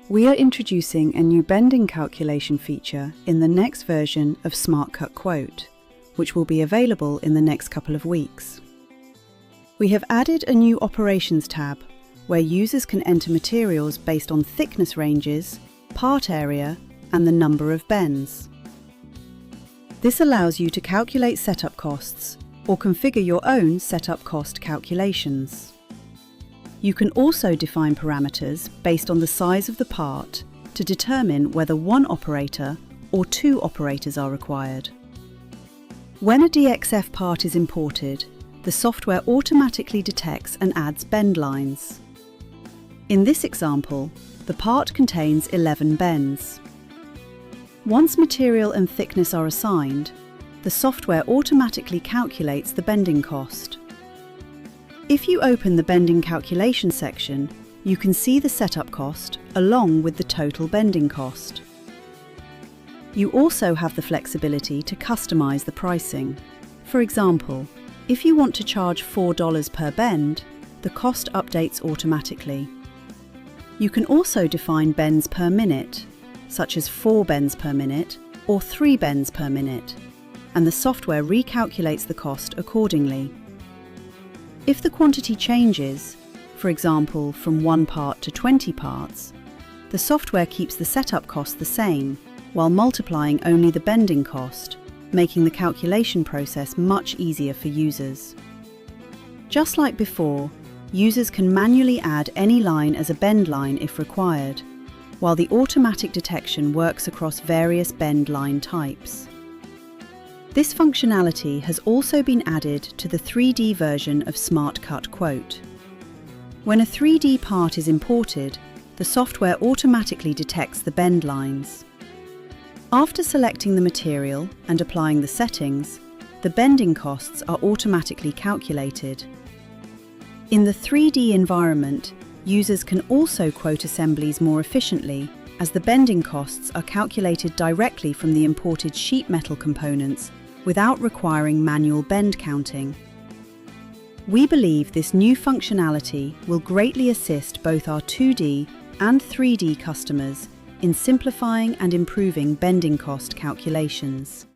We are introducing a new bending calculation feature in the next version of Smart Cut Quote, which will be available in the next couple of weeks. We have added a new Operations tab where users can enter materials based on thickness ranges, part area, and the number of bends. This allows you to calculate setup costs or configure your own setup cost calculations. You can also define parameters based on the size of the part to determine whether one operator or two operators are required. When a DXF part is imported, the software automatically detects and adds bend lines. In this example, the part contains 11 bends. Once material and thickness are assigned, the software automatically calculates the bending cost. If you open the bending calculation section, you can see the setup cost along with the total bending cost. You also have the flexibility to customize the pricing. For example, if you want to charge $4 per bend, the cost updates automatically. You can also define bends per minute, such as 4 bends per minute or 3 bends per minute, and the software recalculates the cost accordingly. If the quantity changes, for example from 1 part to 20 parts, the software keeps the setup cost the same while multiplying only the bending cost, making the calculation process much easier for users. Just like before, users can manually add any line as a bend line if required, while the automatic detection works across various bend line types. This functionality has also been added to the 3D version of Smart Cut Quote. When a 3D part is imported, the software automatically detects the bend lines. After selecting the material and applying the settings, the bending costs are automatically calculated. In the 3D environment, users can also quote assemblies more efficiently, as the bending costs are calculated directly from the imported sheet metal components without requiring manual bend counting. We believe this new functionality will greatly assist both our 2D and 3D customers in simplifying and improving bending cost calculations.